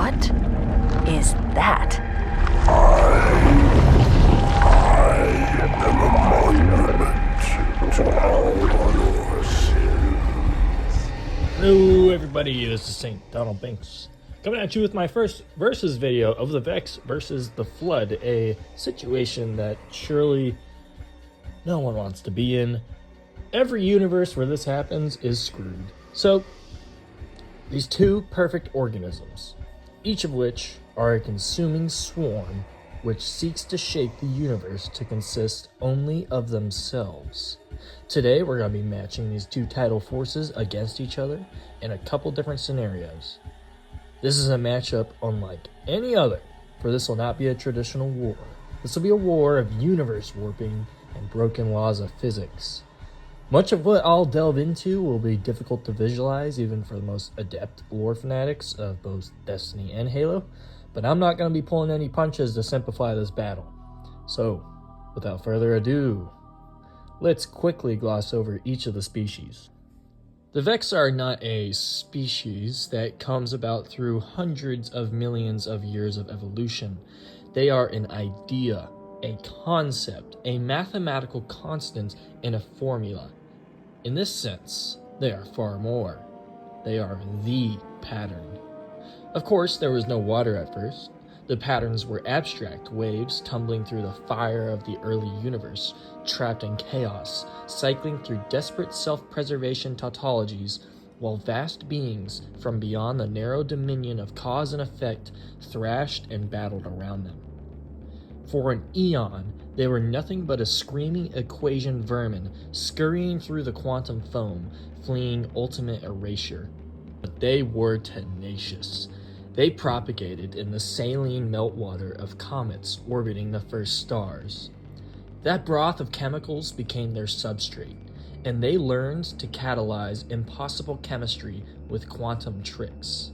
What is that? I am a monument to all your sins. Hello everybody, this is St. Donald Banks, coming at you with my first versus video of the Vex versus the Flood, a situation that surely no one wants to be in. Every universe where this happens is screwed. So, these two perfect organisms, each of which are a consuming swarm which seeks to shape the universe to consist only of themselves. Today we're going to be matching these two tidal forces against each other in a couple different scenarios. This is a matchup unlike any other, for this will not be a traditional war. This will be a war of universe warping and broken laws of physics. Much of what I'll delve into will be difficult to visualize even for the most adept lore fanatics of both Destiny and Halo, but I'm not going to be pulling any punches to simplify this battle. So, without further ado, let's quickly gloss over each of the species. The Vex are not a species that comes about through hundreds of millions of years of evolution. They are an idea, a concept, a mathematical constant, and a formula. In this sense, they are far more. They are the pattern. Of course, there was no water at first. The patterns were abstract waves tumbling through the fire of the early universe, trapped in chaos, cycling through desperate self-preservation tautologies, while vast beings from beyond the narrow dominion of cause and effect thrashed and battled around them. For an eon, they were nothing but a screaming equation vermin scurrying through the quantum foam, fleeing ultimate erasure. But they were tenacious. They propagated in the saline meltwater of comets orbiting the first stars. That broth of chemicals became their substrate, and they learned to catalyze impossible chemistry with quantum tricks.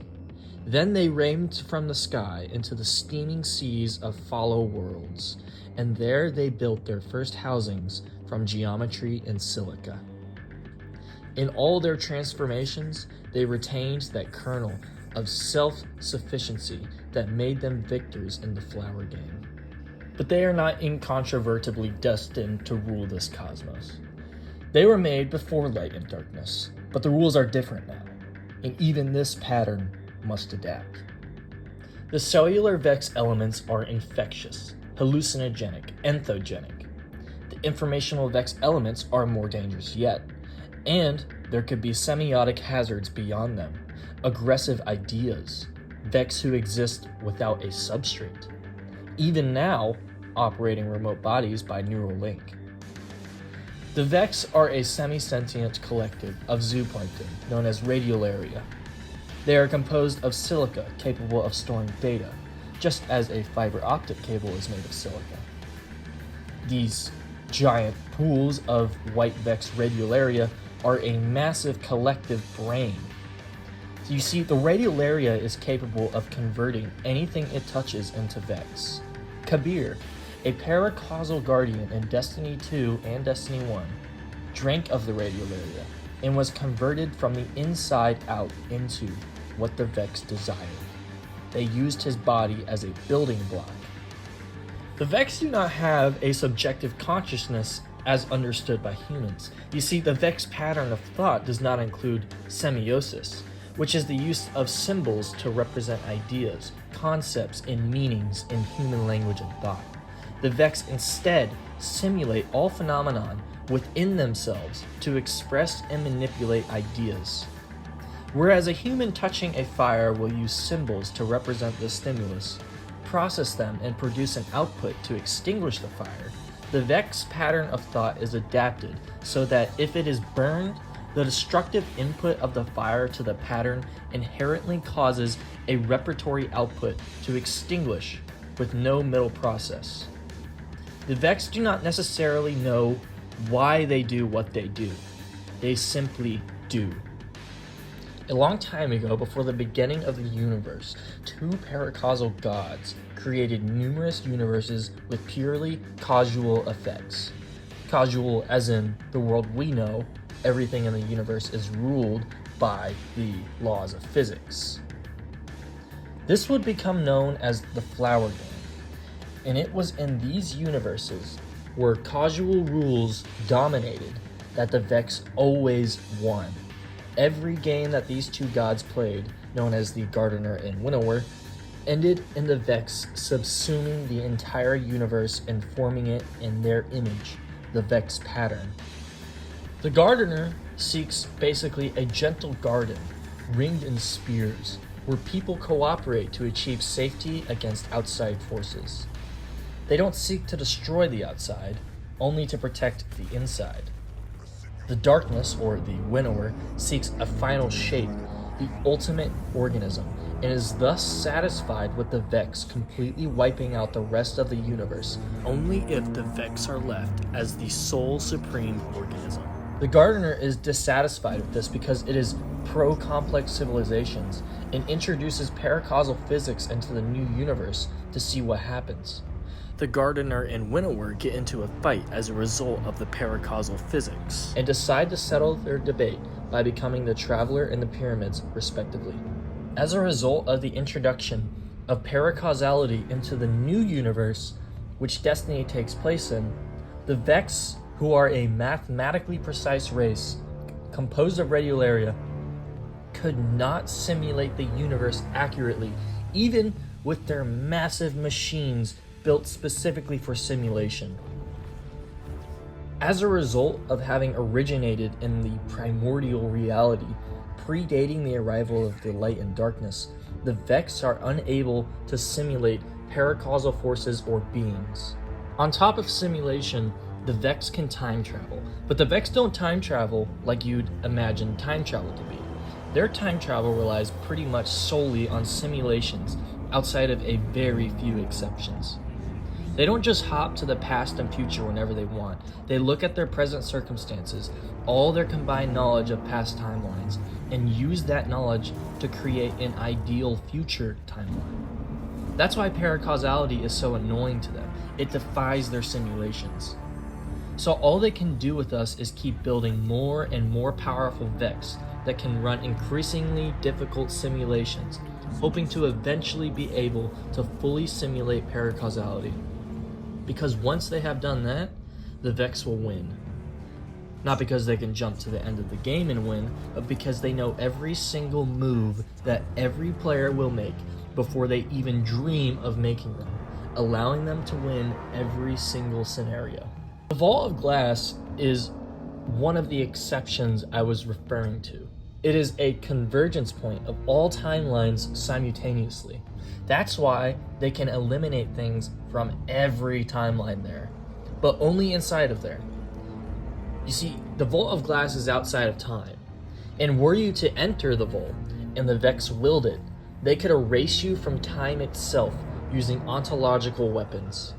Then they rained from the sky into the steaming seas of follow worlds, and there they built their first housings from geometry and silica. In all their transformations, they retained that kernel of self-sufficiency that made them victors in the flower game. But they are not incontrovertibly destined to rule this cosmos. They were made before light and darkness, but the rules are different now, and even this pattern must adapt. The cellular Vex elements are infectious, hallucinogenic, entheogenic. The informational Vex elements are more dangerous yet, and there could be semiotic hazards beyond them, aggressive ideas, Vex who exist without a substrate, even now operating remote bodies by neural link. The Vex are a semi-sentient collective of zooplankton known as radiolaria. They are composed of silica capable of storing data, just as a fiber optic cable is made of silica. These giant pools of white Vex radiolaria are a massive collective brain. So you see, the radiolaria is capable of converting anything it touches into Vex. Kabir, a paracausal guardian in Destiny 2 and Destiny 1, drank of the radiolaria and was converted from the inside out into what the Vex desired. They used his body as a building block. The Vex do not have a subjective consciousness as understood by humans. You see, the Vex pattern of thought does not include semiosis, which is the use of symbols to represent ideas, concepts, and meanings in human language and thought. The Vex instead simulate all phenomenon within themselves to express and manipulate ideas. Whereas a human touching a fire will use symbols to represent the stimulus, process them, and produce an output to extinguish the fire, the Vex pattern of thought is adapted so that if it is burned, the destructive input of the fire to the pattern inherently causes a repertory output to extinguish with no middle process. The Vex do not necessarily know why they do what they do. They simply do. A long time ago, before the beginning of the universe, two paracausal gods created numerous universes with purely causal effects. Causal as in the world we know, everything in the universe is ruled by the laws of physics. This would become known as the Flower Game, and it was in these universes where causal rules dominated that the Vex always won. Every game that these two gods played, known as the Gardener and Winnower, ended in the Vex subsuming the entire universe and forming it in their image, the Vex pattern. The Gardener seeks basically a gentle garden, ringed in spears, where people cooperate to achieve safety against outside forces. They don't seek to destroy the outside, only to protect the inside. The Darkness, or the Winnower, seeks a final shape, the ultimate organism, and is thus satisfied with the Vex completely wiping out the rest of the universe, only if the Vex are left as the sole supreme organism. The Gardener is dissatisfied with this because it is pro-complex civilizations and introduces paracausal physics into the new universe to see what happens. The Gardener and Winnower get into a fight as a result of the paracausal physics, and decide to settle their debate by becoming the Traveler and the Pyramids, respectively. As a result of the introduction of paracausality into the new universe, which Destiny takes place in, the Vex, who are a mathematically precise race composed of radiolaria, could not simulate the universe accurately, even with their massive machines built specifically for simulation. As a result of having originated in the primordial reality, predating the arrival of the light and darkness, the Vex are unable to simulate paracausal forces or beings. On top of simulation, the Vex can time travel, but the Vex don't time travel like you'd imagine time travel to be. Their time travel relies pretty much solely on simulations, outside of a very few exceptions. They don't just hop to the past and future whenever they want. They look at their present circumstances, all their combined knowledge of past timelines, and use that knowledge to create an ideal future timeline. That's why paracausality is so annoying to them. It defies their simulations. So all they can do with us is keep building more and more powerful Vex that can run increasingly difficult simulations, hoping to eventually be able to fully simulate paracausality. Because once they have done that, the Vex will win. Not because they can jump to the end of the game and win, but because they know every single move that every player will make before they even dream of making them, allowing them to win every single scenario. The Vault of Glass is one of the exceptions I was referring to. It is a convergence point of all timelines simultaneously. That's why they can eliminate things from every timeline there, but only inside of there. You see, the Vault of Glass is outside of time, and were you to enter the vault and the Vex willed it, they could erase you from time itself using ontological weapons.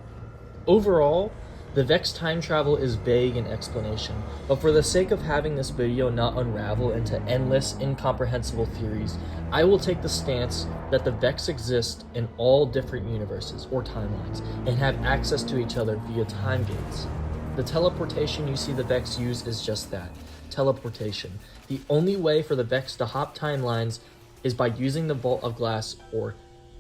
Overall, the Vex time travel is vague in explanation, but for the sake of having this video not unravel into endless, incomprehensible theories, I will take the stance that the Vex exist in all different universes or timelines and have access to each other via time gates. The teleportation you see the Vex use is just that, teleportation. The only way for the Vex to hop timelines is by using the Vault of Glass or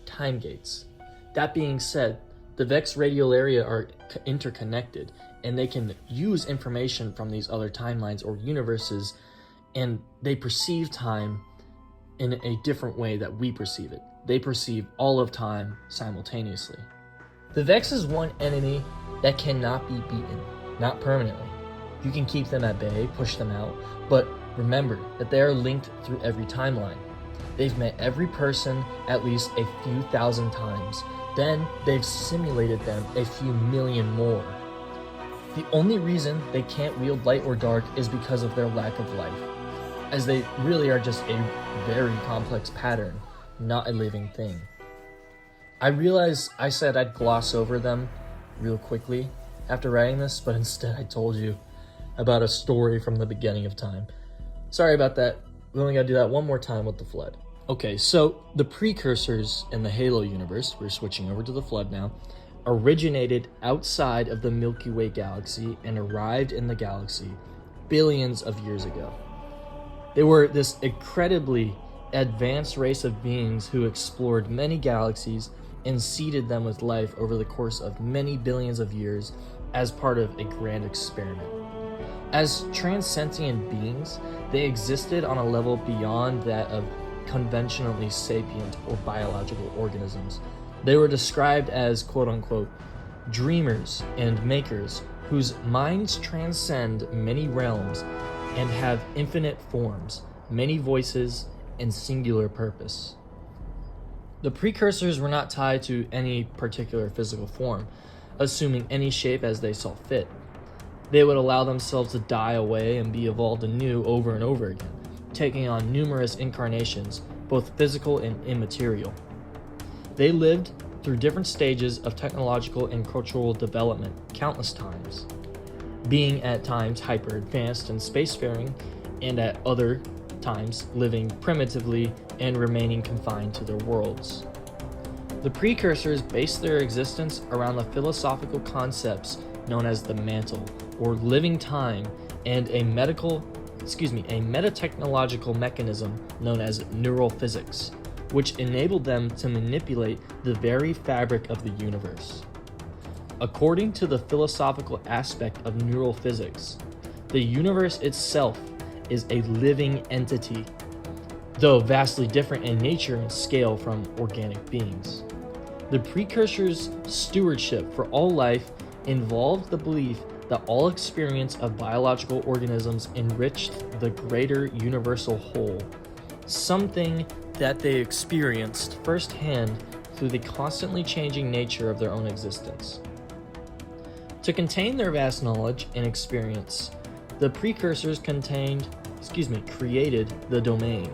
time gates. That being said, the Vex radiolaria are interconnected, and they can use information from these other timelines or universes, and they perceive time in a different way that we perceive it. They perceive all of time simultaneously. The Vex is one enemy that cannot be beaten, not permanently. You can keep them at bay, push them out, but remember that they are linked through every timeline. They've met every person at least a few thousand times. Then they've simulated them a few million more. The only reason they can't wield light or dark is because of their lack of life, as they really are just a very complex pattern, not a living thing. I realize I said I'd gloss over them real quickly after writing this, but instead I told you about a story from the beginning of time. Sorry about that. We only gotta do that one more time with the Flood. Okay, so the precursors in the Halo universe, we're switching over to the Flood now, originated outside of the Milky Way galaxy and arrived in the galaxy billions of years ago. They were this incredibly advanced race of beings who explored many galaxies and seeded them with life over the course of many billions of years as part of a grand experiment. As transcendent beings, they existed on a level beyond that of conventionally sapient or biological organisms. They were described as quote-unquote dreamers and makers whose minds transcend many realms and have infinite forms, many voices, and singular purpose. The precursors were not tied to any particular physical form, assuming any shape as they saw fit. They would allow themselves to die away and be evolved anew over and over again, taking on numerous incarnations, both physical and immaterial. They lived through different stages of technological and cultural development countless times, being at times hyper-advanced and spacefaring, and at other times living primitively and remaining confined to their worlds. The precursors based their existence around the philosophical concepts known as the mantle, or living time, and a metatechnological mechanism known as neural physics, which enabled them to manipulate the very fabric of the universe. According to the philosophical aspect of neural physics, the universe itself is a living entity, though vastly different in nature and scale from organic beings. The precursors' stewardship for all life involved the belief that all experience of biological organisms enriched the greater universal whole, something that they experienced firsthand through the constantly changing nature of their own existence. To contain their vast knowledge and experience, the precursors created the domain,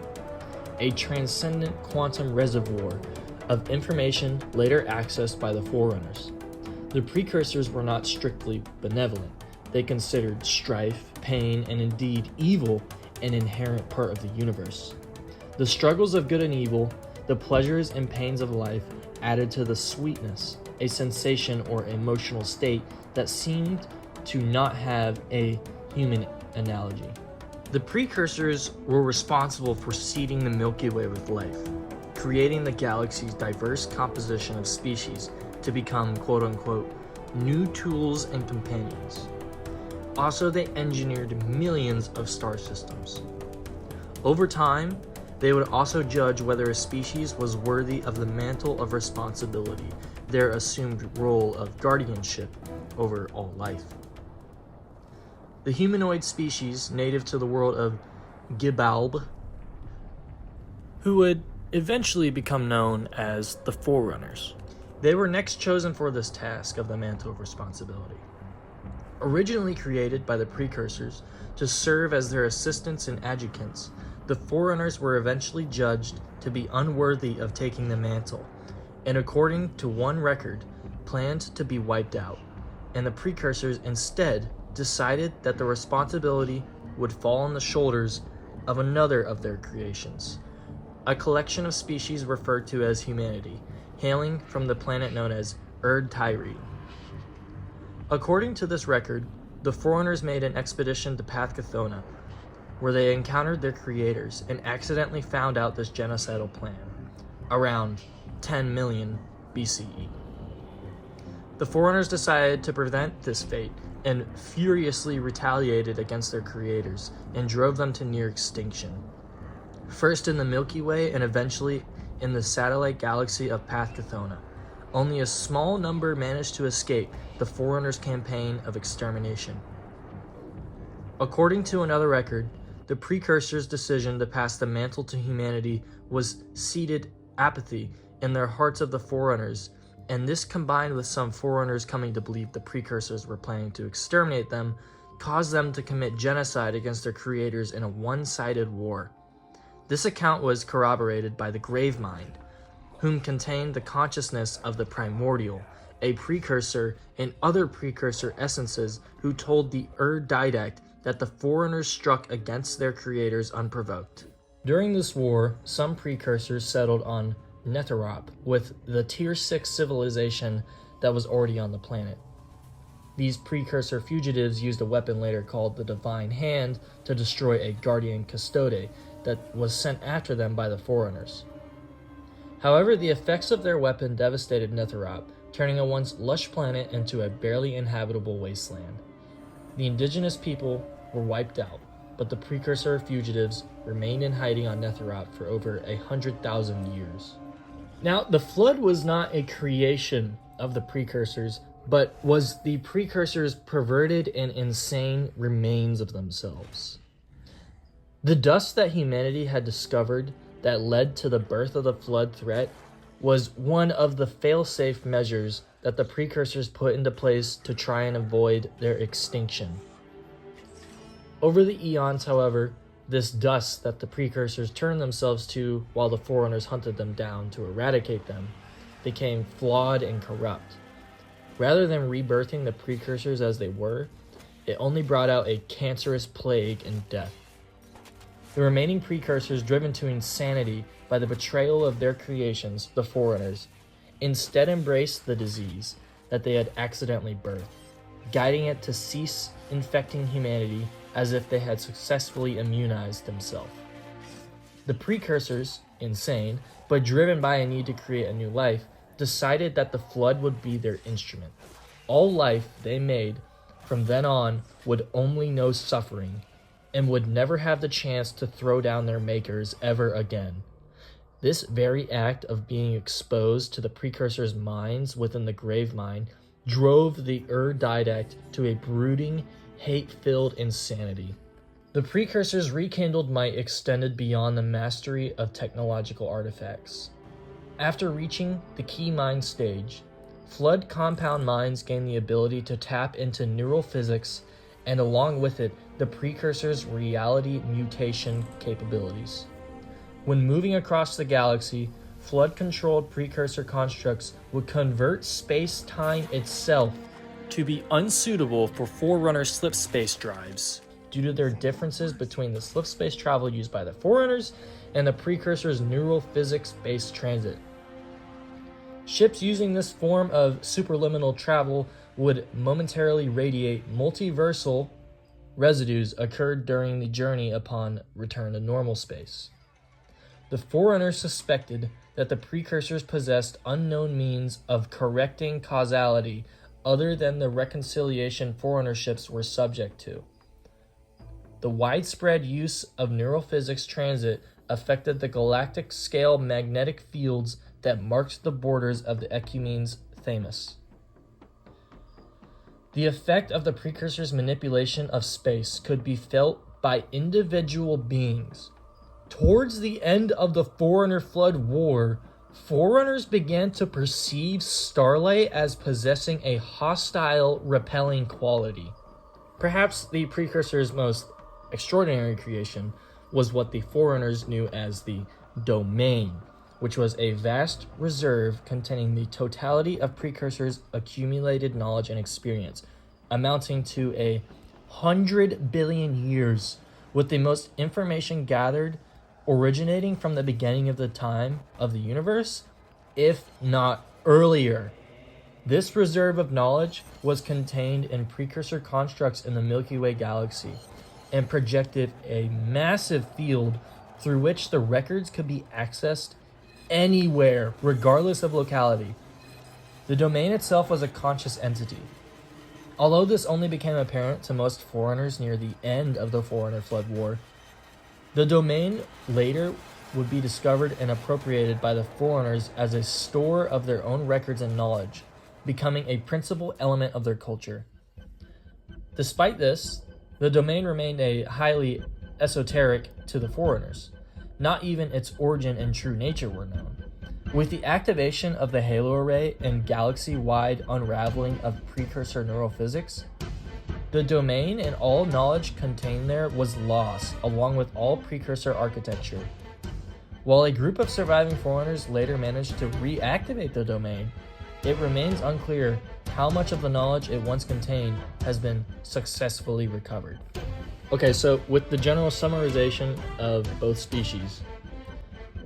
a transcendent quantum reservoir of information later accessed by the Forerunners. The precursors were not strictly benevolent. They considered strife, pain, and indeed evil an inherent part of the universe. The struggles of good and evil, the pleasures and pains of life added to the sweetness, a sensation or emotional state that seemed to not have a human analogy. The precursors were responsible for seeding the Milky Way with life, creating the galaxy's diverse composition of species to become quote-unquote new tools and companions. Also, they engineered millions of star systems. Over time, they would also judge whether a species was worthy of the mantle of responsibility, their assumed role of guardianship over all life. The humanoid species native to the world of Gibalb, who would eventually become known as the Forerunners. They were next chosen for this task of the mantle of responsibility. Originally created by the precursors to serve as their assistants and adjutants, the Forerunners were eventually judged to be unworthy of taking the mantle, and according to one record, planned to be wiped out, and the precursors instead decided that the responsibility would fall on the shoulders of another of their creations, a collection of species referred to as humanity, hailing from the planet known as Erd-Tyre. According to this record, the Forerunners made an expedition to Pathkathona, where they encountered their creators and accidentally found out this genocidal plan, around 10 million BCE. The Forerunners decided to prevent this fate and furiously retaliated against their creators and drove them to near extinction. First in the Milky Way and eventually in the satellite galaxy of Pathkathona. Only a small number managed to escape the Forerunners' campaign of extermination. According to another record, the precursors' decision to pass the mantle to humanity was seeded apathy in their hearts of the Forerunners, and this combined with some Forerunners coming to believe the precursors were planning to exterminate them, caused them to commit genocide against their creators in a one-sided war. This account was corroborated by the Gravemind, whom contained the consciousness of the primordial, a precursor, and other precursor essences who told the Didact that the Forerunners struck against their creators unprovoked. During this war, some precursors settled on Netarop with the Tier 6 civilization that was already on the planet. These precursor fugitives used a weapon later called the Divine Hand to destroy a Guardian Custode, that was sent after them by the Forerunners. However, the effects of their weapon devastated Netherop, turning a once lush planet into a barely inhabitable wasteland. The indigenous people were wiped out, but the precursor fugitives remained in hiding on Netherop for over 100,000 years. Now, the Flood was not a creation of the precursors, but was the precursors' perverted and insane remains of themselves. The dust that humanity had discovered that led to the birth of the Flood threat was one of the fail-safe measures that the precursors put into place to try and avoid their extinction. Over the eons, however, this dust that the precursors turned themselves to while the Forerunners hunted them down to eradicate them became flawed and corrupt. Rather than rebirthing the precursors as they were, it only brought out a cancerous plague and death. The remaining precursors, driven to insanity by the betrayal of their creations, the Forerunners, instead embraced the disease that they had accidentally birthed, guiding it to cease infecting humanity as if they had successfully immunized themselves. The precursors, insane, but driven by a need to create a new life, decided that the Flood would be their instrument. All life they made from then on would only know suffering and would never have the chance to throw down their makers ever again. This very act of being exposed to the precursors' minds within the grave mine drove the Didact to a brooding, hate-filled insanity. The precursors' rekindled might extended beyond the mastery of technological artifacts. After reaching the key mind stage, Flood compound minds gain the ability to tap into neural physics and along with it, the precursors' reality mutation capabilities. When moving across the galaxy, Flood-controlled precursor constructs would convert space-time itself to be unsuitable for Forerunner slip space drives due to their differences between the slip space travel used by the Forerunners and the precursors' neural physics-based transit. Ships using this form of superliminal travel would momentarily radiate multiversal residues occurred during the journey upon return to normal space. The Forerunners suspected that the precursors possessed unknown means of correcting causality other than the reconciliation Forerunner ships were subject to. The widespread use of neural physics transit affected the galactic-scale magnetic fields that marked the borders of the Ecumene's Themis. The effect of the precursors' manipulation of space could be felt by individual beings. Towards the end of the Forerunner Flood War, Forerunners began to perceive Starlight as possessing a hostile, repelling quality. Perhaps the precursors' most extraordinary creation was what the Forerunners knew as the Domain, which was a vast reserve containing the totality of precursors' accumulated knowledge and experience, amounting to 100 billion years, with the most information gathered originating from the beginning of the time of the universe, if not earlier. This reserve of knowledge was contained in precursor constructs in the Milky Way galaxy and projected a massive field through which the records could be accessed anywhere, regardless of locality. The Domain itself was a conscious entity. Although this only became apparent to most Forerunners near the end of the Forerunner Flood War, the Domain later would be discovered and appropriated by the Forerunners as a store of their own records and knowledge, becoming a principal element of their culture. Despite this, the Domain remained a highly esoteric to the Forerunners. Not even its origin and true nature were known. With the activation of the Halo Array and galaxy-wide unraveling of precursor neural physics, the Domain and all knowledge contained there was lost, along with all precursor architecture. While a group of surviving Forerunners later managed to reactivate the Domain, it remains unclear how much of the knowledge it once contained has been successfully recovered. Okay, so with the general summarization of both species,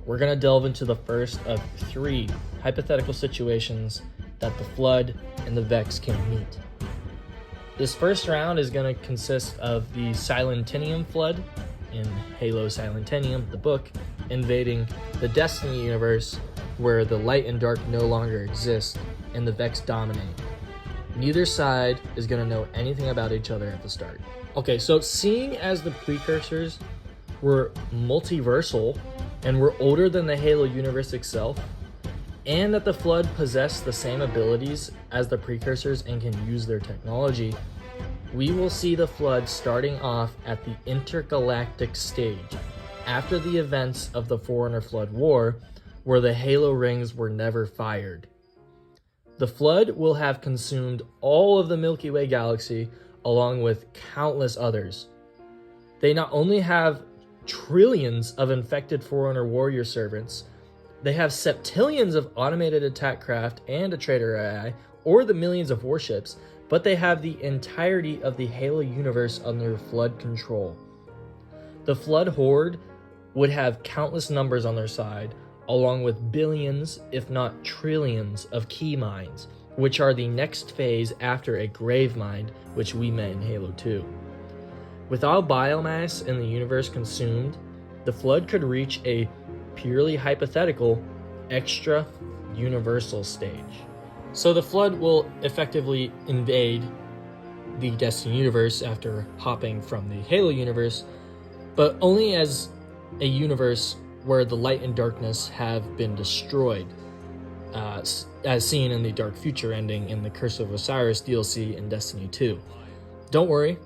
we're going to delve into the first of 3 hypothetical situations that the Flood and the Vex can meet. This first round is going to consist of the Silentinium Flood in Halo Silentenium, the book, invading the Destiny universe where the light and dark no longer exist and the Vex dominate. Neither side is going to know anything about each other at the start. Okay, so seeing as the precursors were multiversal and were older than the Halo universe itself, and that the Flood possessed the same abilities as the precursors and can use their technology, we will see the Flood starting off at the intergalactic stage, after the events of the Forerunner Flood War, where the Halo rings were never fired. The Flood will have consumed all of the Milky Way galaxy, along with countless others. They not only have trillions of infected Forerunner warrior servants, they have septillions of automated attack craft and a traitor AI, or the millions of warships, but they have the entirety of the Halo universe under Flood control. The Flood Horde would have countless numbers on their side, along with billions, if not trillions, of key mines, which are the next phase after a grave mine, which we met in Halo 2. With all biomass in the universe consumed, the Flood could reach a purely hypothetical extra universal stage. So the Flood will effectively invade the Destiny universe after hopping from the Halo universe, but only as a universe where the light and darkness have been destroyed, as seen in the Dark Future ending in the Curse of Osiris DLC in Destiny 2. Don't worry,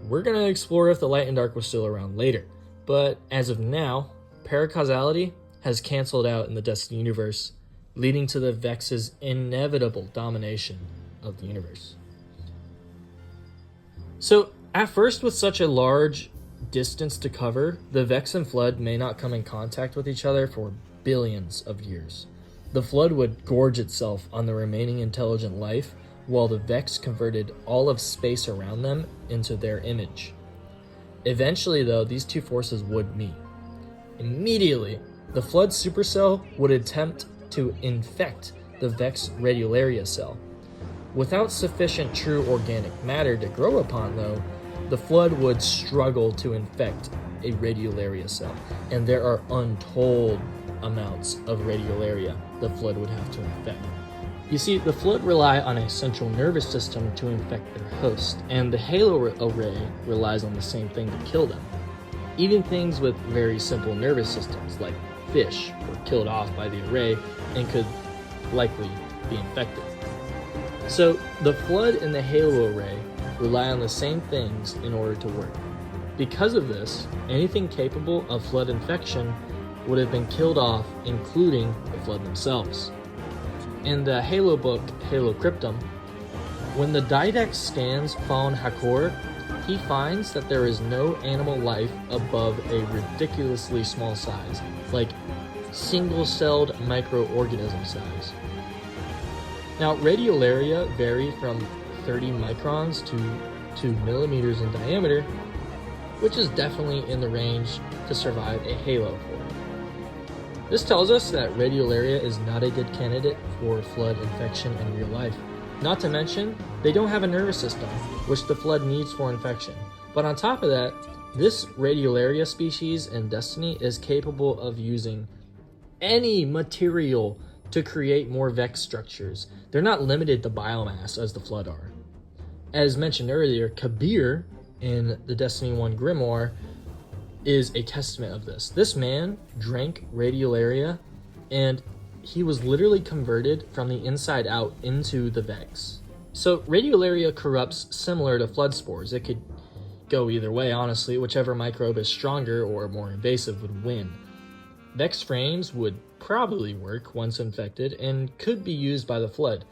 we're going to explore if the light and dark was still around later, but as of now, paracausality has canceled out in the Destiny universe, leading to the Vex's inevitable domination of the universe. So, at first, with such a large distance to cover, the Vex and Flood may not come in contact with each other for billions of years. The Flood would gorge itself on the remaining intelligent life, while the Vex converted all of space around them into their image. Eventually, though, these two forces would meet. Immediately, the Flood supercell would attempt to infect the Vex radiolaria cell. Without sufficient true organic matter to grow upon, though, the Flood would struggle to infect a radiolaria cell, and there are untold amounts of radiolaria the Flood would have to infect. You see, the Flood rely on a central nervous system to infect their host, and the Halo array relies on the same thing to kill them. Even things with very simple nervous systems, like fish, were killed off by the array and could likely be infected. So, the Flood and the Halo array rely on the same things in order to work. Because of this, anything capable of Flood infection would have been killed off, including the Flood themselves. In the Halo book, Halo Cryptum, when the Didact scans Fawn Hakor, he finds that there is no animal life above a ridiculously small size, like single-celled microorganism size. Now, radiolaria vary from 30 microns to 2 millimeters in diameter, which is definitely in the range to survive a Halo for. This tells us that radiolaria is not a good candidate for Flood infection in real life. Not to mention, they don't have a nervous system, which the Flood needs for infection. But on top of that, this radiolaria species in Destiny is capable of using any material to create more Vex structures. They're not limited to biomass as the Flood are. As mentioned earlier, Kabir in the Destiny 1 Grimoire is a testament of this. This man drank radiolaria, and he was literally converted from the inside out into the Vex. So radiolaria corrupts similar to Flood spores. It could go either way, honestly. Whichever microbe is stronger or more invasive would win. Vex frames would probably work once infected and could be used by the Flood.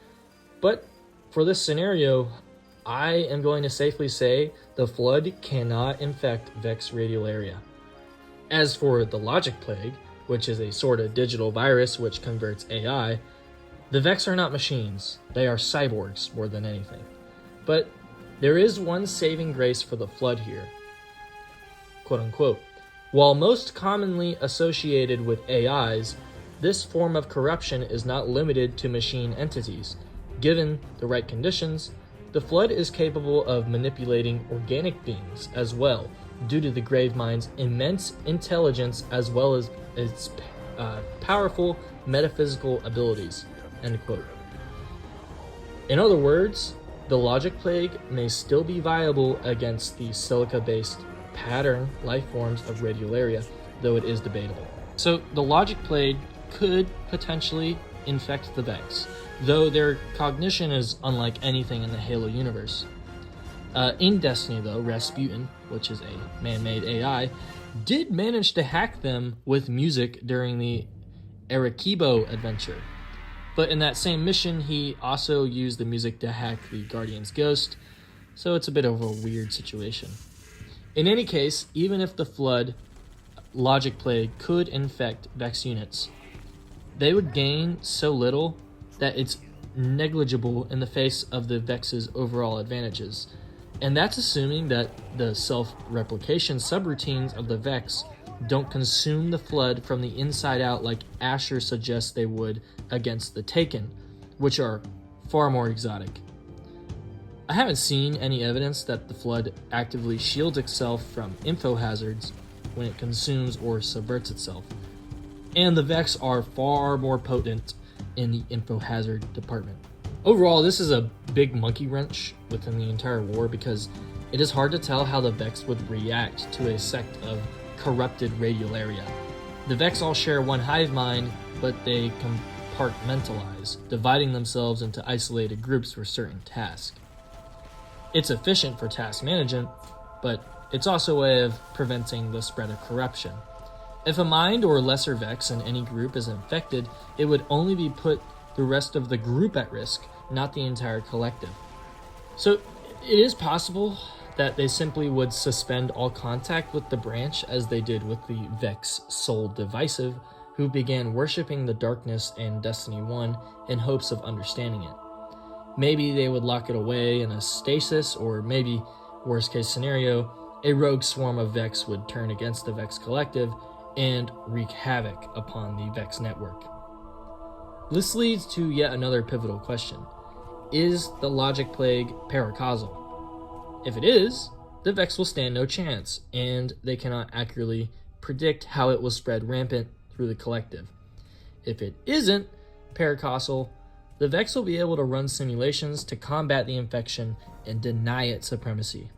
But for this scenario, I am going to safely say the Flood cannot infect Vex radiolaria. As for the Logic Plague, which is a sort of digital virus which converts AI, the Vex are not machines. They are cyborgs more than anything. But there is one saving grace for the Flood here. Quote unquote. While most commonly associated with AIs, this form of corruption is not limited to machine entities. Given the right conditions, the Flood is capable of manipulating organic beings as well, due to the Gravemind's immense intelligence as well as its powerful metaphysical abilities." End quote. In other words, the logic plague may still be viable against the silica-based pattern life forms of Radiolaria, though it is debatable. So the logic plague could potentially infect the Vex, though their cognition is unlike anything in the Halo universe. In Destiny, though, Rasputin, which is a man-made AI, did manage to hack them with music during the Arequibo adventure. But in that same mission, he also used the music to hack the Guardian's ghost, so it's a bit of a weird situation. In any case, even if the Flood logic plague could infect Vex units, they would gain so little that it's negligible in the face of the Vex's overall advantages. And that's assuming that the self-replication subroutines of the Vex don't consume the Flood from the inside out like Asher suggests they would against the Taken, which are far more exotic. I haven't seen any evidence that the Flood actively shields itself from info hazards when it consumes or subverts itself. And the Vex are far more potent in the info hazard department. Overall, this is a big monkey wrench within the entire war because it is hard to tell how the Vex would react to a sect of corrupted Radiolaria. The Vex all share one hive mind, but they compartmentalize, dividing themselves into isolated groups for certain tasks. It's efficient for task management, but it's also a way of preventing the spread of corruption. If a mind or lesser Vex in any group is infected, it would only be put the rest of the group at risk, not the entire collective. So it is possible that they simply would suspend all contact with the branch as they did with the Vex Soul Divisive, who began worshipping the darkness in Destiny 1 in hopes of understanding it. Maybe they would lock it away in a stasis, or maybe, worst case scenario, a rogue swarm of Vex would turn against the Vex Collective and wreak havoc upon the Vex network. This leads to yet another pivotal question. Is the logic plague paracausal? If it is, the Vex will stand no chance, and they cannot accurately predict how it will spread rampant through the collective. If it isn't paracausal, the Vex will be able to run simulations to combat the infection and deny its supremacy.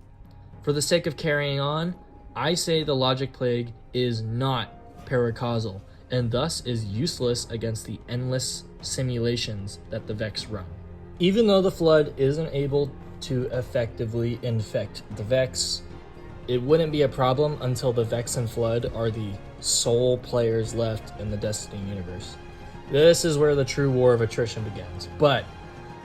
For the sake of carrying on, I say the logic plague is not paracausal, and thus is useless against the endless simulations that the Vex run. Even though the Flood isn't able to effectively infect the Vex, it wouldn't be a problem until the Vex and Flood are the sole players left in the Destiny universe. This is where the true war of attrition begins. But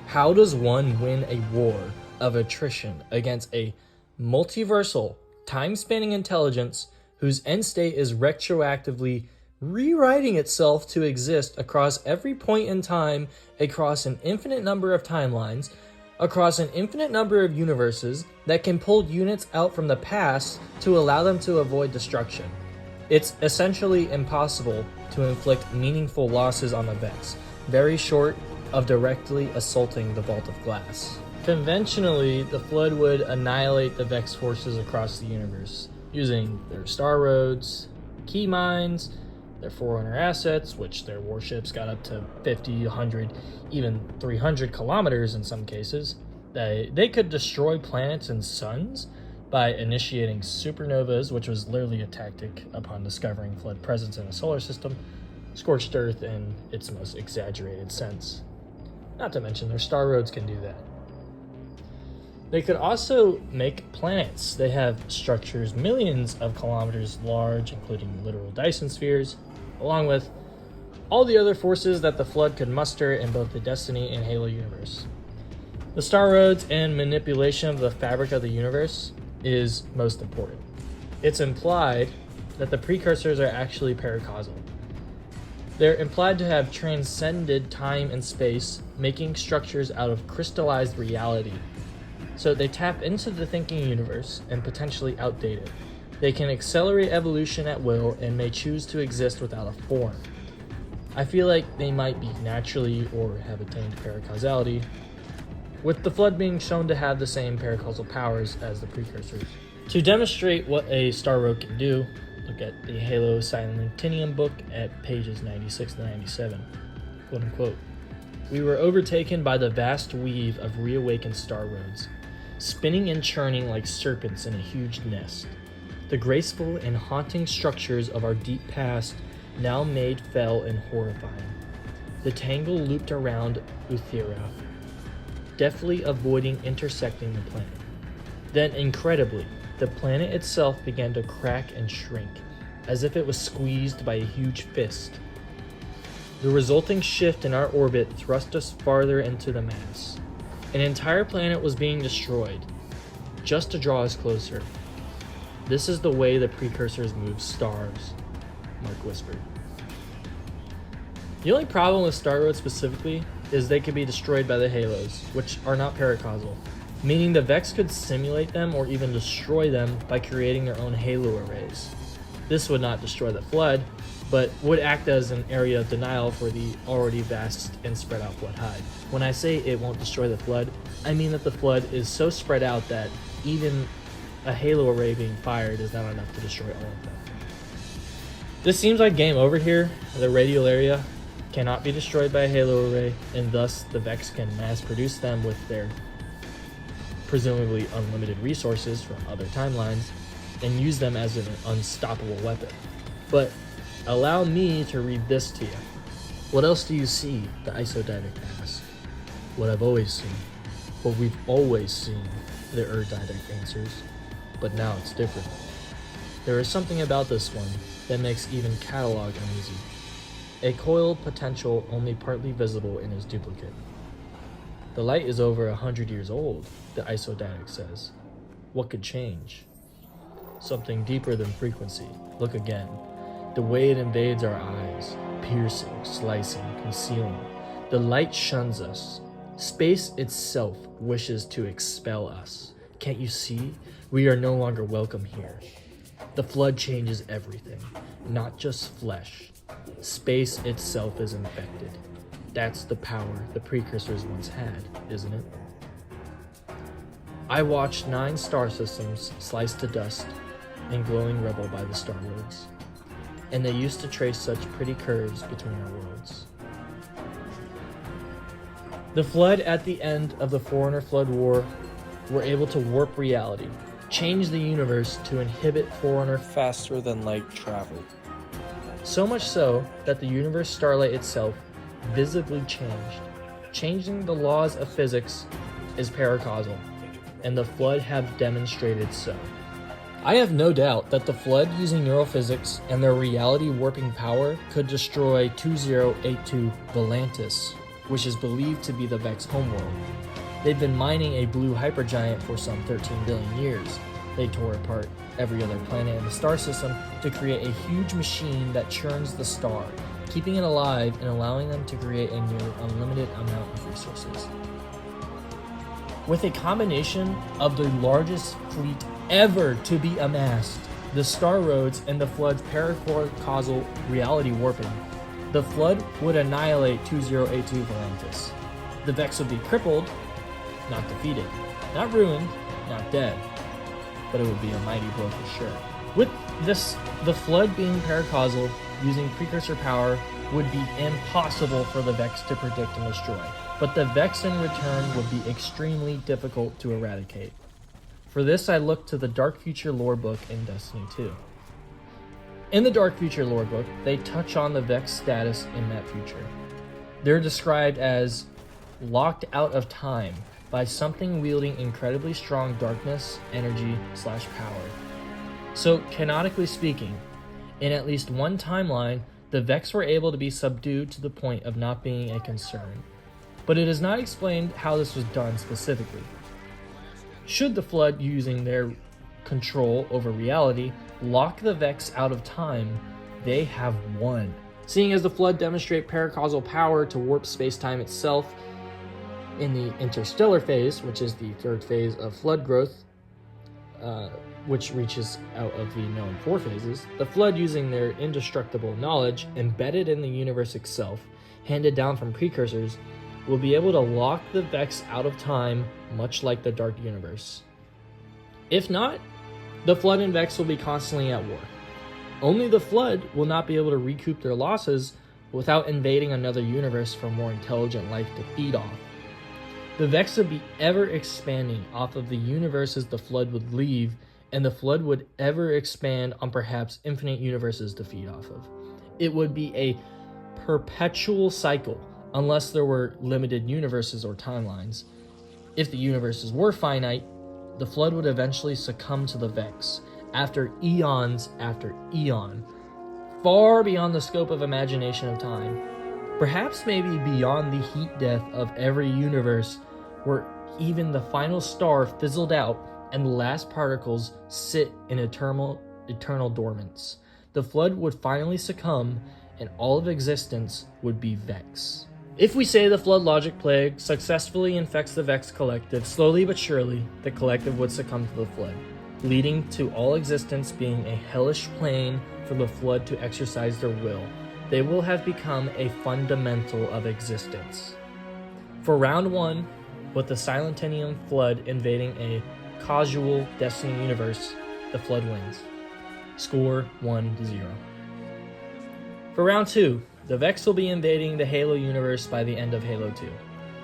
how does one win a war of attrition against a multiversal, time-spanning intelligence whose end state is retroactively rewriting itself to exist across every point in time, across an infinite number of timelines, across an infinite number of universes that can pull units out from the past to allow them to avoid destruction? It's essentially impossible to inflict meaningful losses on the Vex, very short of directly assaulting the Vault of Glass. Conventionally, the Flood would annihilate the Vex forces across the universe, using their star roads, key mines, their Forerunner assets, which their warships got up to 50, 100, even 300 kilometers in some cases. They could destroy planets and suns by initiating supernovas, which was literally a tactic upon discovering Flood presence in a solar system, scorched Earth in its most exaggerated sense. Not to mention their star roads can do that. They could also make planets. They have structures millions of kilometers large, including literal Dyson spheres, along with all the other forces that the Flood could muster in both the Destiny and Halo universe. The star roads and manipulation of the fabric of the universe is most important. It's implied that the precursors are actually paracausal. They're implied to have transcended time and space, making structures out of crystallized reality. So they tap into the thinking universe and potentially outdate it. They can accelerate evolution at will and may choose to exist without a form. I feel like they might be naturally or have attained paracausality, with the Flood being shown to have the same paracausal powers as the precursors. To demonstrate what a star road can do, look at the Halo Silentinium book at pages 96 to 97. Quote unquote. We were overtaken by the vast weave of reawakened star roads, spinning and churning like serpents in a huge nest. The graceful and haunting structures of our deep past now made fell and horrifying. The tangle looped around Uthira, deftly avoiding intersecting the planet. Then, incredibly, the planet itself began to crack and shrink, as if it was squeezed by a huge fist. The resulting shift in our orbit thrust us farther into the mass. An entire planet was being destroyed, just to draw us closer. This is the way the precursors move stars, Mark whispered. The only problem with Star Roads specifically is they could be destroyed by the Halos, which are not paracausal, meaning the Vex could simulate them or even destroy them by creating their own Halo arrays. This would not destroy the Flood, but would act as an area of denial for the already vast and spread out Flood Hive. When I say it won't destroy the Flood, I mean that the Flood is so spread out that even a Halo array being fired is not enough to destroy all of them. This seems like game over here. The radial area cannot be destroyed by a Halo array, and thus the Vex can mass produce them with their presumably unlimited resources from other timelines and use them as an unstoppable weapon. But allow me to read this to you. What else do you see? The Isodidic asked. What I've always seen. What we've always seen, the Erdidic answers. But now it's different. There is something about this one that makes even Catalog uneasy. A coiled potential only partly visible in his duplicate. The light is over 100 years old, the Isodidic says. What could change? Something deeper than frequency. Look again. The way it invades our eyes, piercing, slicing, concealing. The light shuns us. Space itself wishes to expel us. Can't you see? We are no longer welcome here. The Flood changes everything, not just flesh. Space itself is infected. That's the power the precursors once had, isn't it? I watched 9 star systems sliced to dust and glowing rubble by the star roads, and they used to trace such pretty curves between our worlds. The Flood at the end of the Forerunner Flood War were able to warp reality, change the universe to inhibit Forerunner faster than light travel. So much so that the universe starlight itself visibly changed. Changing the laws of physics is paracausal, and the Flood have demonstrated so. I have no doubt that the Flood, using neurophysics and their reality warping power, could destroy 2082 Volantis, which is believed to be the Vex homeworld. They've been mining a blue hypergiant for some 13 billion years. They tore apart every other planet in the star system to create a huge machine that churns the star, keeping it alive and allowing them to create a near unlimited amount of resources. With a combination of the largest fleet ever to be amassed, the Star Roads and the Flood's paracausal reality warping, the Flood would annihilate 2082 Volantis. The Vex would be crippled, not defeated, not ruined, not dead, but it would be a mighty blow for sure. With this, the Flood being paracausal, using precursor power would be impossible for the Vex to predict and destroy, but the Vex in return would be extremely difficult to eradicate. For this, I looked to the Dark Future lore book in Destiny 2. In the Dark Future lore book, they touch on the Vex status in that future. They're described as locked out of time by something wielding incredibly strong darkness, energy, / power. So, canonically speaking, in at least one timeline, the Vex were able to be subdued to the point of not being a concern. But it is not explained how this was done specifically. Should the Flood, using their control over reality, lock the Vex out of time, they have won. Seeing as the Flood demonstrate paracausal power to warp space-time itself in the interstellar phase, which is the third phase of Flood growth, which reaches out of the known 4 phases, the Flood, using their indestructible knowledge embedded in the universe itself, handed down from precursors, will be able to lock the Vex out of time, much like the Dark Universe. If not, The Flood and Vex will be constantly at war. Only the Flood will not be able to recoup their losses without invading another universe for more intelligent life to feed off. The Vex would be ever expanding off of the universes the Flood would leave, and the Flood would ever expand on perhaps infinite universes to feed off of. It would be a perpetual cycle unless there were limited universes or timelines. If the universes were finite, the Flood would eventually succumb to the Vex after eons after eon, far beyond the scope of imagination of time. Perhaps maybe beyond the heat death of every universe where even the final star fizzled out and the last particles sit in eternal dormance. The Flood would finally succumb and all of existence would be Vex. If we say the Flood logic plague successfully infects the Vex collective, slowly but surely, the collective would succumb to the Flood, leading to all existence being a hellish plane for the Flood to exercise their will. They will have become a fundamental of existence. For round 1, with the Silentinium Flood invading a causal Destiny universe, the Flood wins. Score 1-0. For round 2, the Vex will be invading the Halo universe by the end of Halo 2.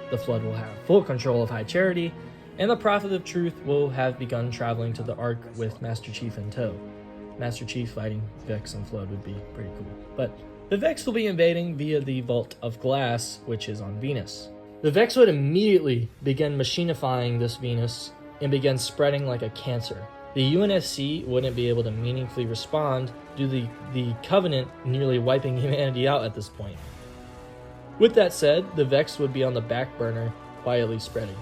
The Flood will have full control of High Charity, and the Prophet of Truth will have begun traveling to the Ark with Master Chief in tow. Master Chief fighting Vex and Flood would be pretty cool. But the Vex will be invading via the Vault of Glass, which is on Venus. The Vex would immediately begin machinifying this Venus and begin spreading like a cancer. The UNSC wouldn't be able to meaningfully respond due to the Covenant nearly wiping humanity out at this point. With that said, the Vex would be on the back burner, quietly spreading.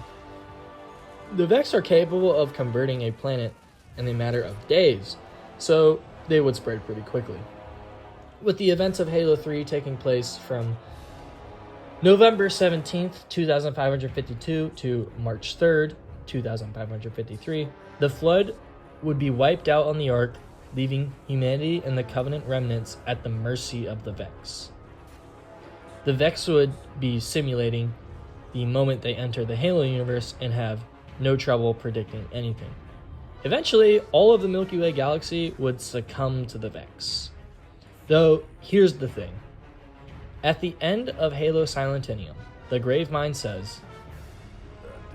The Vex are capable of converting a planet in a matter of days, so they would spread pretty quickly. With the events of Halo 3 taking place from November 17th, 2552 to March 3rd, 2553, the Flood would be wiped out on the Ark, leaving humanity and the Covenant remnants at the mercy of the Vex. The Vex would be simulating the moment they enter the Halo universe and have no trouble predicting anything. Eventually, all of the Milky Way galaxy would succumb to the Vex. Though, here's the thing. At the end of Halo Silentinium, the Grave Mind says,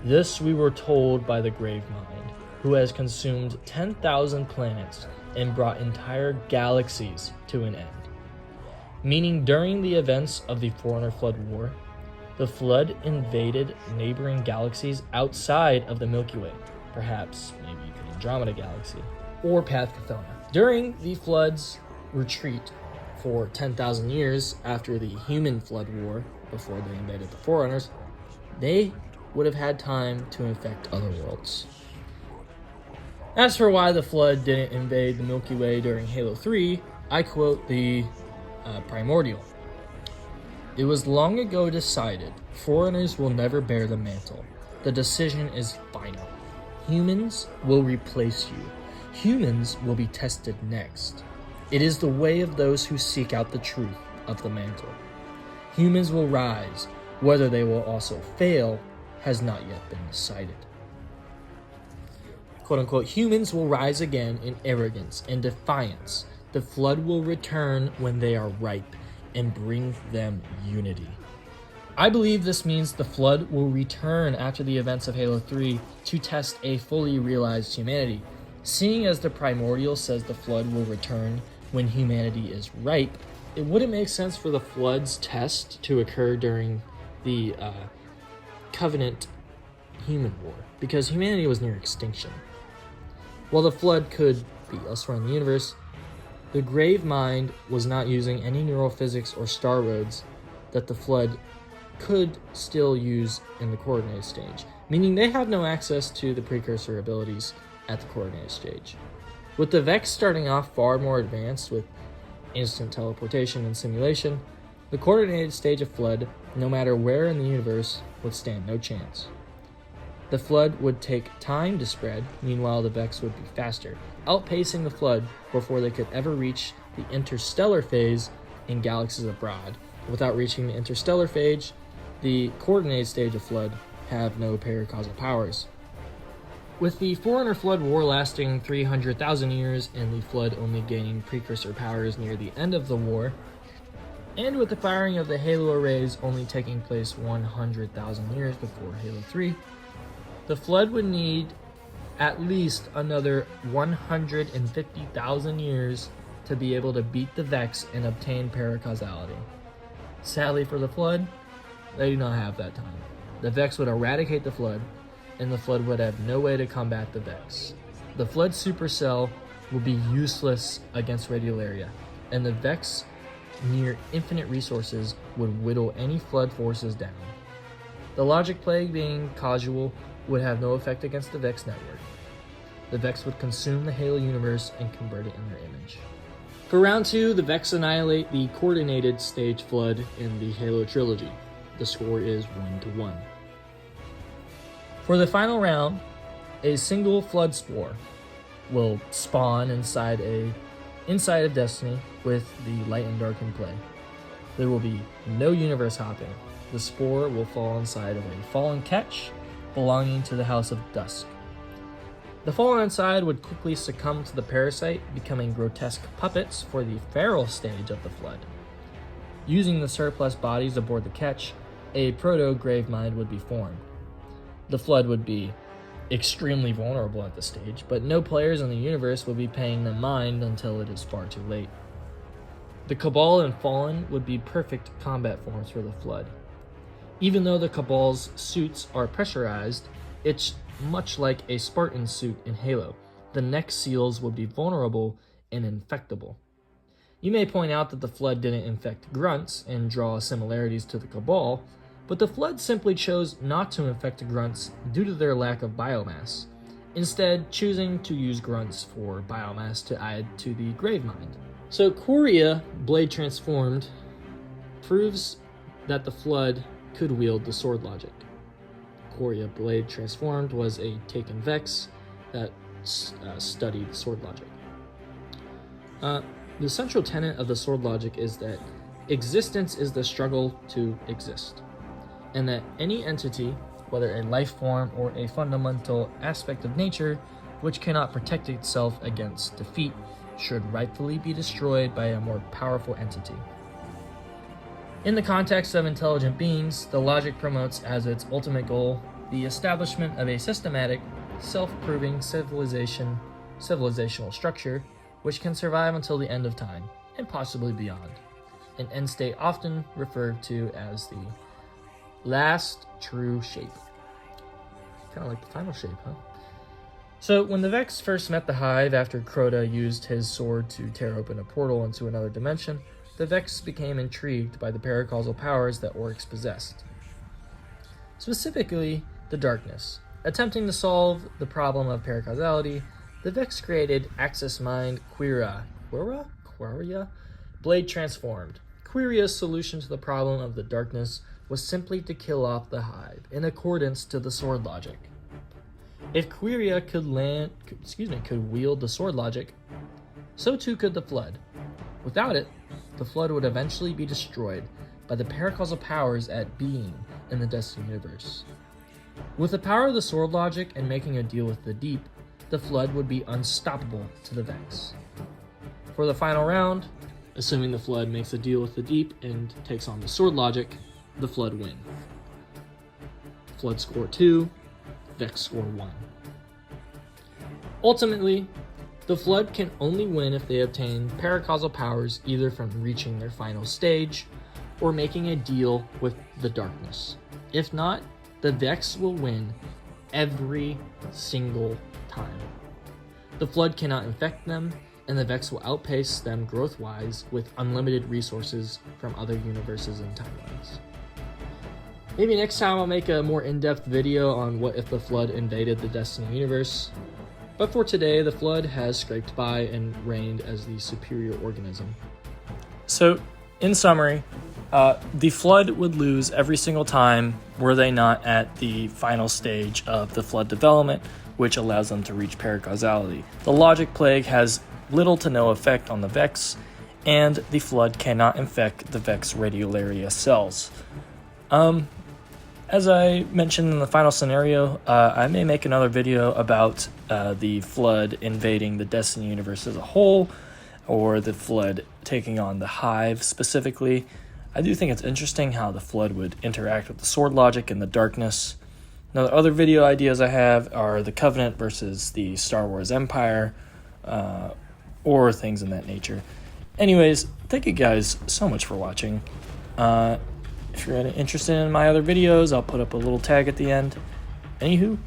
"This we were told by the Grave Mind, who has consumed 10,000 planets and brought entire galaxies to an end." Meaning during the events of the Forerunner Flood War, the Flood invaded neighboring galaxies outside of the Milky Way, perhaps maybe the Andromeda Galaxy, or Path Cathona. During the Flood's retreat for 10,000 years after the Human Flood War, before they invaded the Forerunners, they would have had time to infect other worlds. As for why the Flood didn't invade the Milky Way during Halo 3, I quote the Primordial. "It was long ago decided, Foreigners will never bear the mantle. The decision is final. Humans will replace you. Humans will be tested next. It is the way of those who seek out the truth of the mantle. Humans will rise. Whether they will also fail has not yet been decided." Quote unquote, humans will rise again in arrogance and defiance. The Flood will return when they are ripe and bring them unity. I believe this means the Flood will return after the events of Halo 3 to test a fully realized humanity. Seeing as the Primordial says the Flood will return when humanity is ripe, it wouldn't make sense for the Flood's test to occur during the Covenant Human War, because humanity was near extinction. While the Flood could be elsewhere in the universe, the Grave Mind was not using any neural physics or star roads that the Flood could still use in the coordinate stage, meaning they have no access to the precursor abilities at the coordinate stage. With the Vex starting off far more advanced with instant teleportation and simulation, the coordinated stage of Flood, no matter where in the universe, would stand no chance. The Flood would take time to spread, meanwhile the Vex would be faster, outpacing the Flood before they could ever reach the interstellar phase in galaxies abroad. Without reaching the interstellar phase, the coordinated stage of Flood have no paracausal powers. With the Forerunner Flood War lasting 300,000 years and the Flood only gaining precursor powers near the end of the war, and with the firing of the Halo arrays only taking place 100,000 years before Halo 3, the Flood would need at least another 150,000 years to be able to beat the Vex and obtain paracausality. Sadly for the Flood, they do not have that time. The Vex would eradicate the Flood, and the Flood would have no way to combat the Vex. The Flood supercell would be useless against Radiolaria, and the Vex near infinite resources would whittle any Flood forces down. The Logic Plague, being causal, would have no effect against the Vex network. The Vex would consume the Halo universe and convert it in their image. For round 2, the Vex annihilate the coordinated stage Flood in the Halo trilogy. The score is 1-1. For the final round, a single Flood spore will spawn inside of Destiny with the Light and Dark in play. There will be no universe hopping. The spore will fall inside of a fallen catch belonging to the House of Dusk. The fallen inside would quickly succumb to the parasite, becoming grotesque puppets for the feral stage of the Flood. Using the surplus bodies aboard the catch, a proto-Gravemind would be formed. The Flood would be extremely vulnerable at this stage, but no players in the universe would be paying them mind until it is far too late. The Cabal and Fallen would be perfect combat forms for the Flood. Even though the Cabal's suits are pressurized, it's much like a Spartan suit in Halo. The neck seals would be vulnerable and infectable. You may point out that the Flood didn't infect grunts and draw similarities to the Cabal, but the Flood simply chose not to infect grunts due to their lack of biomass, instead choosing to use grunts for biomass to add to the Gravemind. So Quria, Blade Transformed, proves that the Flood could wield the Sword Logic. Quria, Blade Transformed, was a taken Vex that studied Sword Logic. The central tenet of the Sword Logic is that existence is the struggle to exist, and that any entity, whether a life form or a fundamental aspect of nature, which cannot protect itself against defeat, should rightfully be destroyed by a more powerful entity. In the context of intelligent beings, the logic promotes as its ultimate goal the establishment of a systematic, self-proving civilizational structure which can survive until the end of time, and possibly beyond, an end state often referred to as the last true shape. Kind of like the final shape, huh? So when the Vex first met the Hive after Crota used his sword to tear open a portal into another dimension, the Vex became intrigued by the paracausal powers that Oryx possessed. Specifically, the darkness. Attempting to solve the problem of paracausality, the Vex created Axis Mind Quria, Blade Transformed. Quiria's solution to the problem of the darkness was simply to kill off the Hive, in accordance to the Sword Logic. If Quria could wield the Sword Logic, so too could the Flood. Without it, the Flood would eventually be destroyed by the paracausal powers at being in the Destiny universe. With the power of the Sword Logic and making a deal with the Deep, the Flood would be unstoppable to the Vex. For the final round, assuming the Flood makes a deal with the Deep and takes on the Sword Logic, the Flood win. Flood score 2, Vex score 1. Ultimately, the Flood can only win if they obtain paracausal powers either from reaching their final stage or making a deal with the darkness. If not, the Vex will win every single time. The Flood cannot infect them, and the Vex will outpace them growth-wise with unlimited resources from other universes and timelines. Maybe next time I'll make a more in-depth video on what if the Flood invaded the Destiny universe. But for today, the Flood has scraped by and reigned as the superior organism. So, in summary, the Flood would lose every single time were they not at the final stage of the Flood development, which allows them to reach paracausality. The Logic Plague has little to no effect on the Vex, and the Flood cannot infect the Vex Radiolaria cells. as I mentioned in the final scenario, I may make another video about the Flood invading the Destiny universe as a whole, or the Flood taking on the Hive specifically. I do think it's interesting how the Flood would interact with the sword logic and the darkness. Now, the other video ideas I have are the Covenant versus the Star Wars Empire, or things in that nature. Anyways, thank you guys so much for watching. If you're interested in my other videos, I'll put up a little tag at the end. Anywho,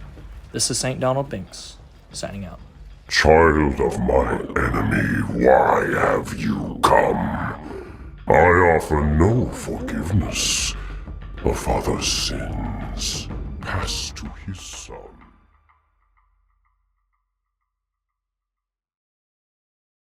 this is St. Donald Binks, signing out. Child of my enemy, why have you come? I offer no forgiveness. A father's sins pass to his son.